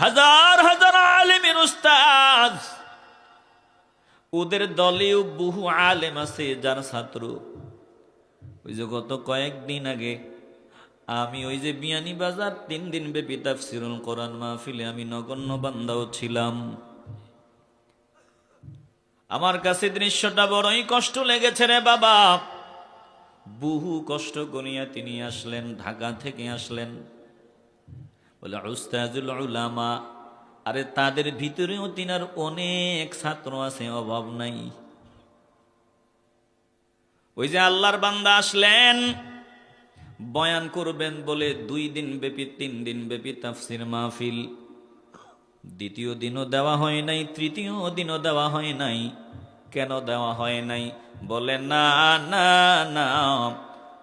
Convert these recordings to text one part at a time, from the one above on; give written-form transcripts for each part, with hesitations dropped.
হাজার হাজার আলেমের উস্তাদ, ওদের দলেও বহু আলেম আছে যার ছাত্র। ওই যে গত কয়েকদিন আগে আমি ওই যে বিয়ানীবাজার 3 দিন ব্যাপী তাফসীরুল কোরআন মাহফিলে আমি নগণ্য বান্দাও ছিলাম। আমার কাছে দৃশ্যটা বড়ই কষ্ট লেগেছে রে বাবা। বহু কষ্ট করিয়া তিনি আসলেন, ঢাকা থেকে আসলেন। বলে উস্তাজুল উলামা, আরে তাদের ভিতরেও তিনার অনেক ছাত্র আছে, অভাব নাই। ওই যে আল্লাহর বান্দা আসলেন, বয়ান করবেন বলে 2 দিন ব্যাপী 3 দিন ব্যাপী তাফসীর মাহফিল। দ্বিতীয় দিনও দেওয়া হয় নাই, তৃতীয় দিনও দেওয়া হয় নাই। কেন দেওয়া হয় নাই? বলে না না না,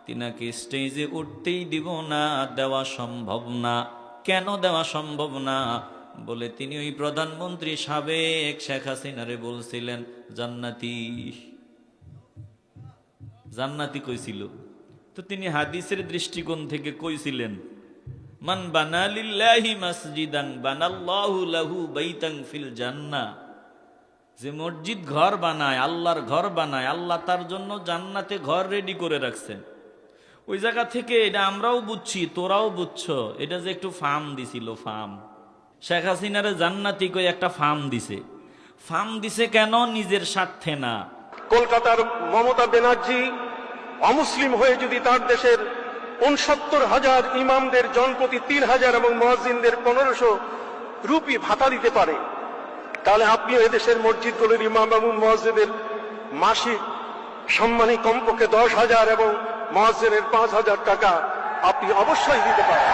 তিনাকে স্টেজে উঠতেই দিব না, দেওয়া সম্ভব না। কেন দেওয়া সম্ভব না? বলে তিনি ওই প্রধানমন্ত্রী সাবেক শেখ হাসিনারে বলছিলেন জান্নাতি। জান্নাতি কইছিল তো তিনি হাদিসের দৃষ্টিকোণ থেকে কইছিলেন, মান বানা লিল্লাহি মাসজিদান বানাল্লাহু লাহু বাইতান ফিল জান্নাহ। যে মসজিদ ঘর বানায়, আল্লাহর ঘর বানায়, আল্লাহ তার জন্য জান্নাতে ঘর রেডি করে রাখছেন। ওই জায়গা থেকে এটা আমরাও বুঝছি, তোরাও বুঝছো, এটা যে একটু ফার্ম দিছিল, ফার্ম। শেখ হাসিনারে জান্নাতি কই একটা ফার্ম দিছে। ফার্ম দিছে কেন? নিজের স্বার্থে না। কলকাতার মমতা ব্যানার্জি অমুসলিম হয়ে যদি তার দেশের ৬৯,০০০ ইমামদের জনপ্রতি ৩,০০০ এবং মুয়াজ্জিনদের ১৫০০ রুপি ভাতা দিতে পারে, তাহলে আপনি এদেশের মসজিদগুলোর ইমাম এবং মুয়াজ্জিনদের মাসিক সম্মানী কমপক্ষে ১০,০০০ এবং মুয়াজ্জিনের ৫,০০০ টাকা আপনি অবশ্যই দিতে পারেন।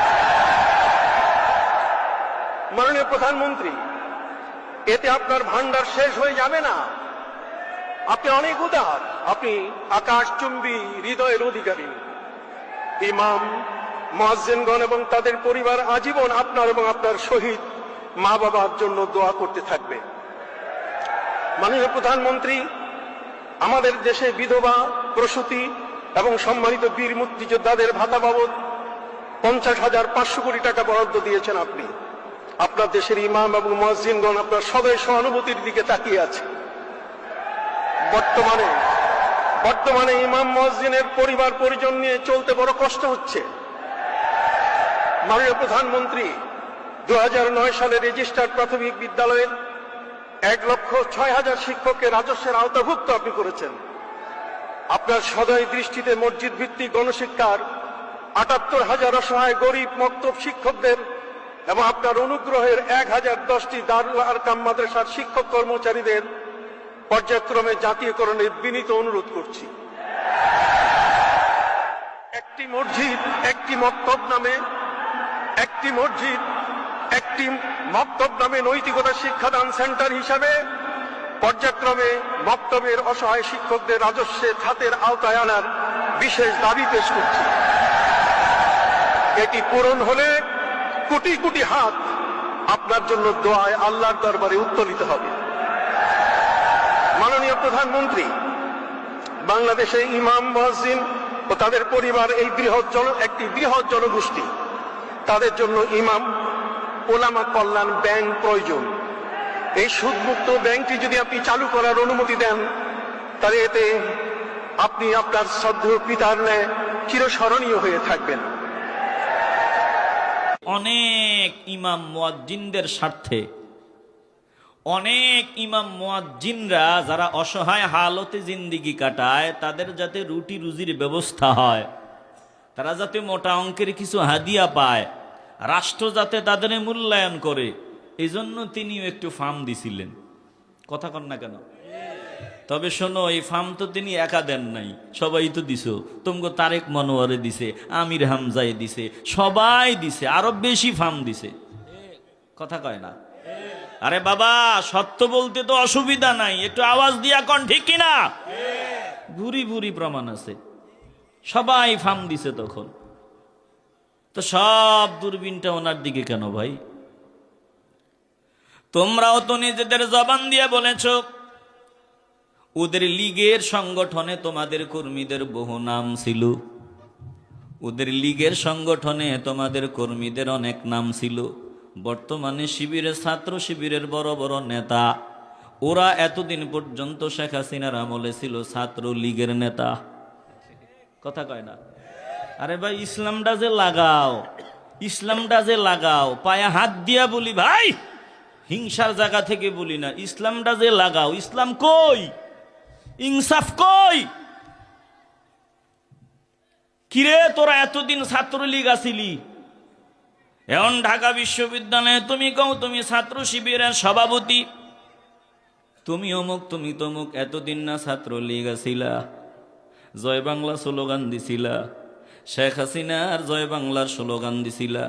মাননীয় প্রধানমন্ত্রী, এতে আপনার ভান্ডার শেষ হয়ে যাবে না। আপনি অনেক উদার, আপনি আকাশচুম্বী হৃদয়ের অধিকারী। ইমাম, মুয়াজ্জিনগণ এবং তাদের পরিবার আজীবন আপনার এবং আপনার শহীদ মা বাবার জন্য দোয়া করতে থাকবে। মাননীয় প্রধানমন্ত্রী, আমাদের দেশে বিধবা, প্রসূতি এবং সম্মানিত বীর মুক্তিযোদ্ধাদের ভাতা বাবদ ৫০,৫০০ কোটি টাকা বরাদ্দ দিয়েছেন আপনি। আপনার দেশের ইমাম এবং মুয়াজ্জিনগণ আপনার সদয় সহানুভূতির দিকে তাকিয়ে আছে। বর্তমানে ইমাম মুয়াজ্জিনের পরিবার পরিজন নিয়ে চলতে বড় কষ্ট হচ্ছে। মাননীয় প্রধানমন্ত্রী, ২০০৯ সালে রেজিস্টার্ড প্রাথমিক বিদ্যালয়ের ১,০৬,০০০ শিক্ষককে রাজস্বের আওতাভুক্ত আপনি করেছেন। আপনার সদয় দৃষ্টিতে মসজিদ ভিত্তিক গণশিক্ষার ৭৮,০০০ অসহায় গরিব মক্তব শিক্ষকদের এবং আপনার অনুগ্রহের ১,০১০টি দারুল আরকাম মাদ্রাসার শিক্ষক কর্মচারীদের পর্যায়ক্রমে জাতীয়করণের বিনীত অনুরোধ করছি। একটি মসজিদ একটি মক্তব নামে নৈতিকতা শিক্ষাদান সেন্টার হিসাবে পর্যায়ক্রমে মক্তবের অসহায় শিক্ষকদের রাজস্বে খাতের আওতায় আনার বিশেষ দাবি পেশ করছি। এটি পূরণ হলে কোটি কোটি হাত আপনার জন্য দোয়ায় আল্লাহর দরবারে উত্তোলিত হবে। মাননীয় প্রধানমন্ত্রী, বাংলাদেশে ইমাম, মুয়াজ্জিন ও তাদের পরিবার একটি বৃহৎ জনগোষ্ঠী। তাদের জন্য ইমাম ওলামা কল্যাণ ব্যাংক প্রয়োজন। এই সুদমুক্ত ব্যাংকটি যদি আপনি চালু করার অনুমতি দেন, তাহলে এতে আপনি আপনার শ্রদ্ধেয় পিতার ন্যায় চিরস্মরণীয় হয়ে থাকবেন। অনেক ইমাম মুয়াজ্জিনদের স্বার্থে, অনেক ইমাম মুয়াজ্জিনরা যারা অসহায় হালতে জিন্দিগি কাটায়, তাদের যাতে রুটি রুজির ব্যবস্থা হয়, তারা যাতে মোটা অঙ্কের কিছু হাদিয়া পায়, রাষ্ট্র যাতে তাদের মূল্যায়ন করে, এই জন্য তিনিও একটু ফার্ম দিছিলেন। কথা কন না কেন? তবে শোনো, এই ফার্ম তো তিনি একা দেন নাই, সবাই তো দিছ। তোমগো তারেক মনোয়ারে দিছে, আমির হামজায় দিছে, সবাই দিছে, আরো বেশি ফার্ম দিছে। কথা কয় না? আরে বাবা, সত্য বলতে তো অসুবিধা নাই, একটু আওয়াজ দিয়া কন, ঠিক কিনা? ভুরি ভুরি প্রমাণ আছে, সবাই ফার্ম দিছে। তখন তো সব দূরবীনটা ওনার দিকে কেন ভাই? তোমরাও তো নিজেদের জবান দিয়ে বলেছ, ওদের লীগের সংগঠনে তোমাদের কর্মীদের বহু নাম ছিল, ওদের লীগের সংগঠনে তোমাদের কর্মীদের অনেক নাম ছিল। বর্তমানে শিবিরের ছাত্র শিবিরের বড় বড় নেতা, ওরা এতদিন পর্যন্ত শেখ হাসিনার আমলে ছিল ছাত্র লীগের নেতা। কথা কয় না? আরে ভাই, ইসলামটা যে লাগাও, ইসলামটা যে লাগাও, পায়ে হাত দিয়া বলি ভাই, হিংসার জায়গা থেকে বলি না, ইসলামটা যে লাগাও। ইসলাম কই? ইনসাফ কই? কিরে তোরা এতদিন ছাত্রলীগ আছিলি, এখন ঢাকা বিশ্ববিদ্যালয়ে তুমি কও তুমি ছাত্র শিবিরের সভাপতি, তুমি অমুক তুমি তমুক, এতদিন না ছাত্রলীগ আছিলা, জয় বাংলা স্লোগান দিছিলা, শেখ হাসিনার জয় বাংলার স্লোগান দিছিলা,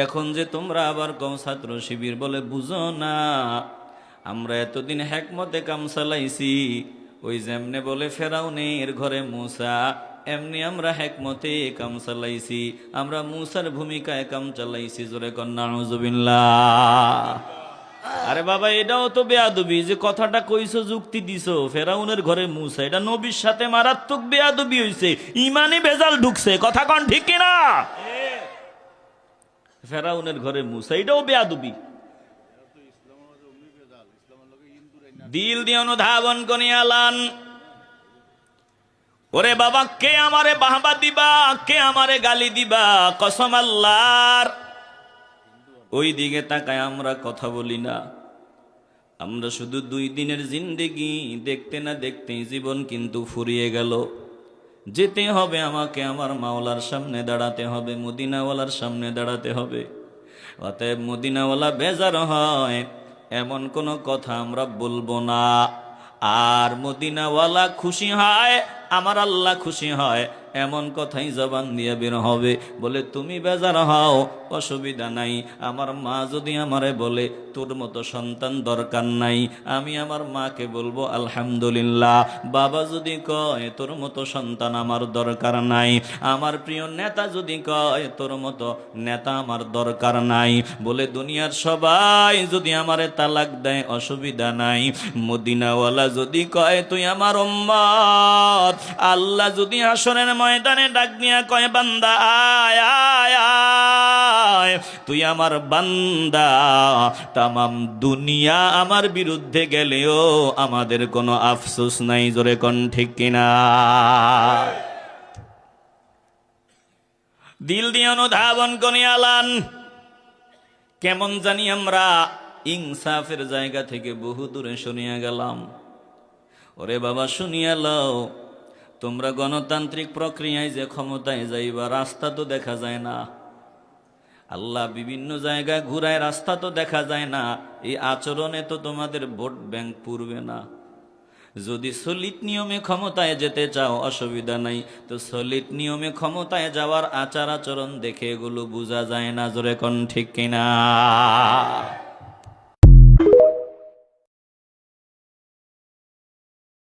এখন যে তোমরা আবার কও ছাত্র শিবির, বলে বুঝো না আমরা এতদিন হেকমতে কাম চালাইছি, ওই যেমনে বলে ফেরাউনের ঘরে মূসা, এমনি আমরা হেকমতে কাম চালাইছি, আমরা মূসার ভূমিকায় কাম চালাইছি। জোরে কন্যা নাউজুবিল্লাহ। আরে বাবা, এটাও তো বেয়াদবি যে কথাটা কইছো, যুক্তি দিছো ফেরাউনের ঘরে মূসা, এটা নবীর সাথে মারাত্মক বেয়াদবি হইছে, ইমানি ভেজাল ঢুকছে। কথা কন ঠিক কিনা? ফেরাউনের ঘরে মূসা, এটাও বেয়াদবি। দিল দিয়ে অনুধাবন করিয়ালান। ওরে বাবা, কে আমারে বাহবা দিবা, কে আমারে গালি দিবা, কসম আল্লাহর, ওই দিকে তাকায় আমরা কথা বলি না। আমরা শুধু 2 দিনের জিন্দেগি, দেখতে না দেখতেই জীবন কিন্তু ফুরিয়ে গেল। যেতে হবে আমাকে, আমার মাওলার সামনে দাঁড়াতে হবে, মদিনাওয়ালার সামনে দাঁড়াতে হবে। অতএব মদিনাওয়ালা বেজার হয় এমন কোনো কথা আমরা বলবো না, আর মদিনাওয়ালা খুশি হয়, আমার আল্লাহ খুশি হয় এমন কথাই জবান দিয়ে বের হবে। বলে তুমি বেজার হও, অসুবিধা নাই, আমার মা যদি আমারে বলে তোর মতো সন্তান দরকার নাই, আমি আমার মাকে বলবো আলহামদুলিল্লাহ। বাবা যদি কয় তোর মতো সন্তান আমার দরকার নাই, আমার প্রিয় নেতা যদি কয় তোর মতো নেতা আমার দরকার নাই, বলে দুনিয়ার সবাই যদি আমারে তালাক দেয় অসুবিধা নাই, মদিনাওয়ালা যদি কয় তুই আমার উম্মত, আল্লাহ যদি হাসরের ময়দানে ডাক দিয়া কয় বান্দা আয় আয় আয়, তুই আমার বান্দা, তামাম দুনিয়া আমার বিরুদ্ধে গেলেও আমাদের কোনো আফসোস নাই। জোরে কোন ঠিক কিনা? দিল দিয়ে অনুধাবন করিয়ালান। কেমন জানি আমরা ইনসাফের জায়গা থেকে বহু দূরে শুনিয়া গেলাম। ওরে বাবা, শুনিয়া লও, তোমরা গণতান্ত্রিক প্রক্রিয়ায় যে ক্ষমতায় যাইবা, রাস্তা তো দেখা যায় না। আল্লাহ বিভিন্ন জায়গায় ঘুরায়, রাস্তা তো দেখা যায় না। এই আচরণে তো তোমাদের ভোট ব্যাংক পুরবে না। যদি সলিড নিয়মে ক্ষমতায় যেতে চাও অসুবিধা নাই, তো সলিড নিয়মে ক্ষমতায় যাওয়ার আচার আচরণ দেখে এগুলো বোঝা যায় না। জোরে কোন ঠিক কিনা?